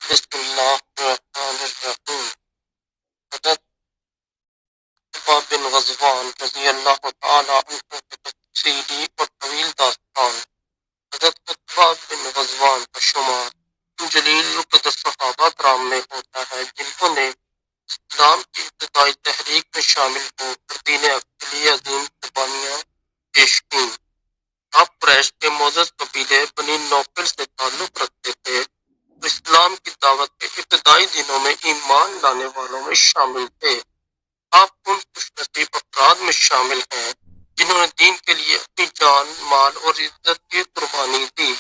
بسم اللہ الرحمن الرحیم۔ حضرت عتبہ بن غزوان رضی اللہ تعالی عنہ کی تفصیلی اور طویل داستان۔ حضرت عتبہ بن غزوان کا شمار ان جلیل القدر صحابہ کرام میں ہوتا ہے جنہوں نے اسلام کی ابتدائی تحریک میں شامل ہو کر دین حق کے لیے عظیم قربانیاں پیش کیں۔ آپ قریش کے معزز قبیلے بنی نوفل سے تعلق رکھتے تھے، اسلام کی دعوت کے ابتدائی دنوں میں ایمان لانے والوں میں شامل تھے۔ آپ ان خوش نصیب افراد میں شامل ہیں جنہوں نے دین کے لیے اپنی جان، مال اور عزت کی قربانی دی۔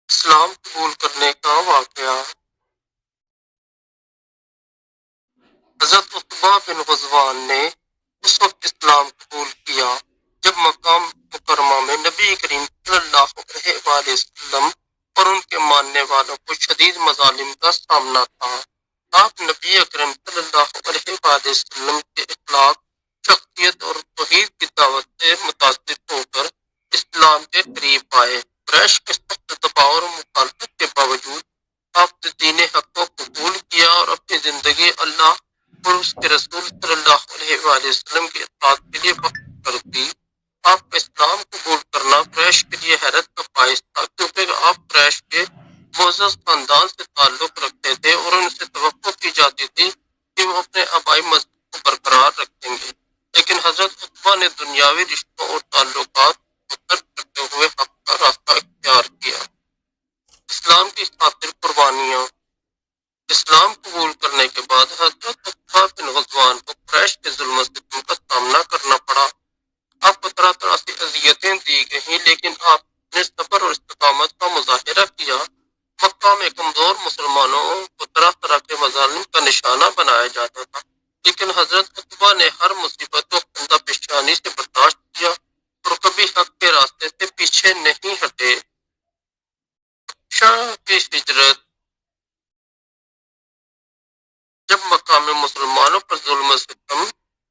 اسلام قبول کرنے کا واقعہ۔ حضرت عتبہ بن غزوان نے اس وقت اسلام قبول کیا جب مقام مکرمہ میں نبی کریم صلی اللہ علیہ وآلہ وسلم اور ان کے ماننے والوں کو شدید مظالم کا سامنا تھا۔ آپ نبی اکرم صلی اللہ علیہ وآلہ وسلم کے اخلاق، شخصیت اور توحید کی دعوت سے متاثر ہو کر اسلام کے قریب آئے۔ قریش کے سخت دباؤ اور مخالفت کے باوجود آپ نے دین حق کو قبول کیا اور اپنی زندگی اللہ اور اس کے رسول صلی اللہ علیہ وآلہ وسلم کی اطاعت کے لیے وقف کر دی۔ آپ کا اسلام قبول کرنا قریش کے لیے حیرت کا باعث تھا، کیونکہ آپ قریش کے معزز خاندان سے تعلق رکھتے تھے اور ان سے توقع کی جاتی تھی کہ وہ اپنے آبائی مذہب کو برقرار رکھیں گے، لیکن حضرت عتبہ نے دنیاوی رشتوں اور تعلقات کو ترک کرتے ہوئے حق کا راستہ اختیار کیا۔ اسلام کی خاطر قربانیاں۔ اسلام قبول کرنے کے بعد حضرت عتبہ بن غزوان کو قریش کے ظلم و ستم کا سامنا کرنا پڑا۔ آپ کو طرح طرح سے اذیتیں دی گئیں، لیکن آپ نے صبر اور استقامت کا مظاہرہ کیا۔ مکہ میں کمزور مسلمانوں کو طرح طرح کے مظالم کا نشانہ بنایا جاتا تھا، لیکن حضرت عتبہ نے ہر مصیبت کو خندہ پیشانی سے برداشت کیا اور کبھی حق کے راستے سے پیچھے نہیں ہٹے۔ شاہ کی ہجرت۔ جب مکہ میں مسلمانوں پر ظلم و ستم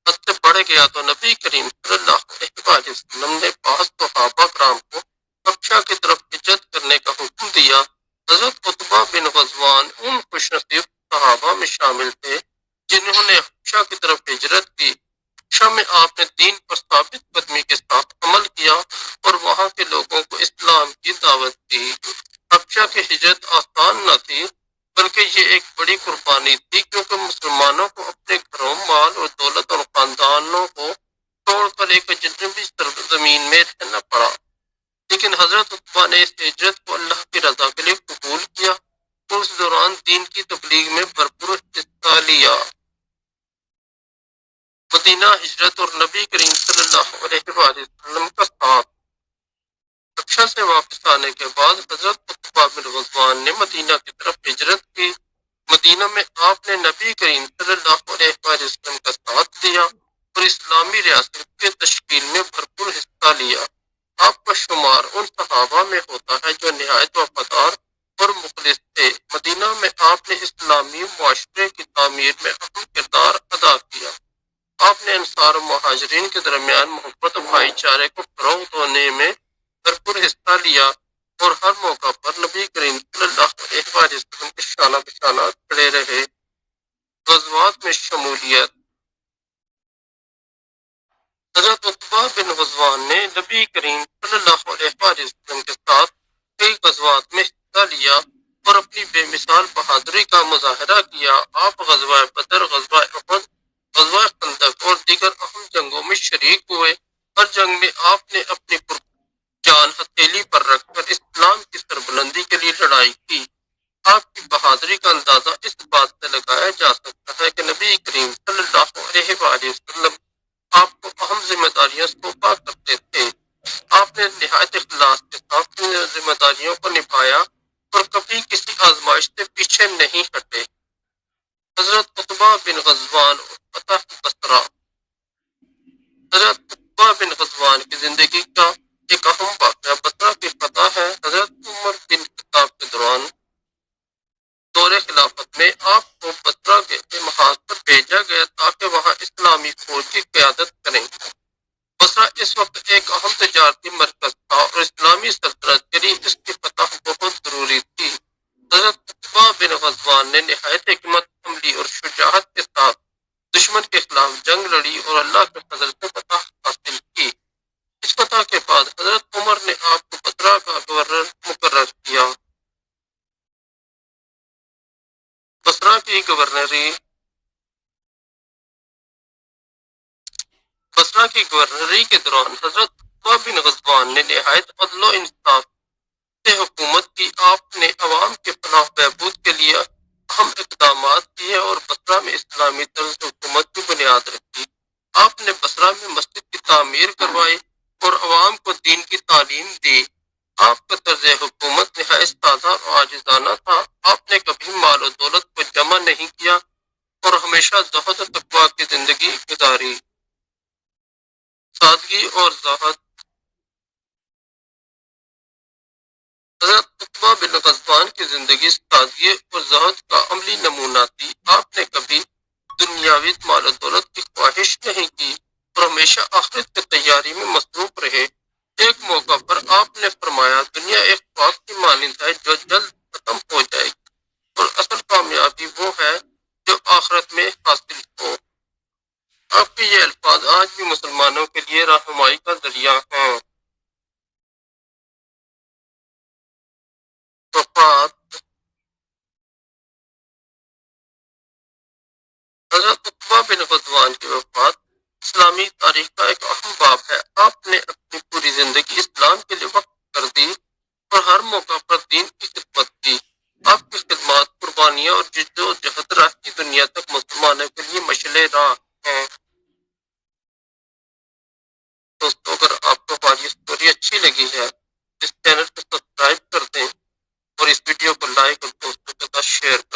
حد سے بڑھ گیا تو نبی کریم صلی اللہ علیہ وآلہ وسلم نے بعض صحابہ کرام کو حبشہ کی طرف ہجرت کرنے کا حکم دیا۔ حضرت عتبہ بن غزوان ان خوش نصیب صحابہ میں شامل تھے جنہوں نے حبشہ کی طرف ہجرت کی۔ حبشہ میں آپ نے دین پر ثابت قدمی کے ساتھ عمل کیا اور وہاں کے لوگوں کو اسلام کی دعوت دی۔ حبشہ کی ہجرت آسان نہ تھی، بلکہ یہ ایک بڑی قربانی تھی، کیونکہ مسلمانوں کو اپنے گھروں، مال اور دولت اور خاندانوں کو چھوڑ کر ایک اجنبی سرزمین میں رہنا پڑا۔ لیکن حضرت عتبہ نے اس ہجرت کو اللہ کی رضا کے لیے قبول کیا اور اس دوران دین کی تبلیغ میں بھرپور حصہ لیا۔ مدینہ ہجرت اور نبی کریم صلی اللہ علیہ وآلہ وسلم کا ساتھ۔ حبشہ سے واپس آنے کے بعد حضرت عتبہ بن غزوان نے مدینہ کی طرف ہجرت کی۔ مدینہ میں آپ نے نبی کریم صلی اللہ علیہ وآلہ وسلم کا ساتھ دیا اور اسلامی ریاست کے تشکیل میں بھرپور حصہ لیا۔ آپ کا شمار ان صحابہ میں ہوتا ہے جو نہایت وفادار اور مخلص تھے۔ مدینہ میں آپ نے اسلامی معاشرے کی تعمیر میں اہم کردار ادا کیا۔ آپ نے انصار و مہاجرین کے درمیان محبت و بھائی چارے کو فروغ دینے میں بھرپور حصہ لیا اور ہر موقع پر نبی کریم صلی اللہ علیہ وآلہ وسلم کے شانہ بشانہ کھڑے رہے۔ غزوات میں شمولیت۔ حضرت عتبہ بن غزوان نے نبی کریم صلی اللہ علیہ وآلہ وسلم کے ساتھ کئی غزوات میں حصہ لیا اور اپنی بے مثال بہادری کا مظاہرہ کیا۔ آپ غزوہ بدر، غزوہ احد، غزوہ خندق اور دیگر اہم جنگوں میں شریک ہوئے۔ ہر جنگ میں آپ نے اپنی جان ہتھیلی پر رکھ کر اسلام کی سربلندی کے لیے لڑائی کی۔ آپ کی بہادری کا اندازہ اس بات سے لگایا جا سکتا ہے کہ نبی کریم صلی اللہ علیہ وآلہ وسلم آپ کو اہم ذمہ داریاں سونپا کرتے تھے۔ آپ نے نہایت اخلاص کے ساتھ ان ذمہ داریوں کو نبھایا اور کبھی کسی آزمائش سے پیچھے نہیں ہٹے۔ حضرت عتبہ بن غزوان اور فتح بصرہ۔ حضرت عتبہ بن غزوان کی زندگی کا ایک اہم واقعہ بصرہ کی فتح ہے۔ حضرت عمر بن خطاب کے دوران دور خلافت میں آپ کو بصرہ کے محاذ پر بھیجا گیا تاکہ وہاں اسلامی فوج کی قیادت کریں۔ بصرہ اس وقت ایک اہم تجارتی مرکز تھا اور اسلامی سلطنت کے لیے اس کی فتح بہت ضروری تھی۔ حضرت عقبہ بن غزوان نے نہایت حکمت عملی اور شجاعت کے ساتھ دشمن کے خلاف جنگ لڑی اور اللہ کے فضل سے فتح حاصل کی۔ اس فتح کے بعد حضرت عمر نے آپ کو بصرہ کا گورنر مقرر کیا۔ بصرہ کی گورنری کے دوران حضرت عقبہ بن غزوان نے نہایت عدل و انصاف سے حکومت کی۔ آپ نے عوام کے فلاح و بہبود کے لیے اہم اقدامات کیے اور بصرہ میں اسلامی طرز حکومت کی بنیاد رکھی۔ آپ نے بصرہ میں مسجد کی تعمیر کروائی اور عوام کو دین کی تعلیم دی۔ آپ کا طرز حکومت نہایت سادہ اور عاجزانہ تھا۔ آپ نے کبھی مال و دولت کو جمع نہیں کیا اور ہمیشہ زہد و تقویٰ کی زندگی گزاری۔ سادگی اور زہد۔ حضرت عقبہ بن غزوان کی زندگی سادگی اور زہد کا عملی نمونہ تھی۔ آپ نے کبھی دنیاوی مال و دولت کی خواہش نہیں کی اور ہمیشہ آخرت کی تیاری میں مصروف رہے۔ ایک موقع پر آپ نے فرمایا، دنیا ایک خواب کی مانند ہے جو جلد ختم ہو جائے گی اور اصل کامیابی وہ ہے جو آخرت میں حاصل ہو۔ آپ کے یہ الفاظ آج بھی مسلمانوں کے لیے رہنمائی کا ذریعہ ہیں۔ وفات۔ حضرت عقبہ بن غزوان کی وفات اسلامی تاریخ کا ایک اہم باب ہے۔ آپ نے اپنی پوری زندگی اسلام کے لیے وقف کر دی اور ہر موقع پر دین کی خدمت کی۔ آپ کی خدمات، قربانیاں اور جد و جہد راہ کی دنیا تک مسلمانوں کے لیے مشعل راہ ہیں۔ دوستو، اگر آپ کو ہماری اسٹوری اچھی لگی ہے اس چینل کو سبسکرائب کر دیں اور اس ویڈیو کو لائک اور دوستوں کے ساتھ شیئر کر دیں۔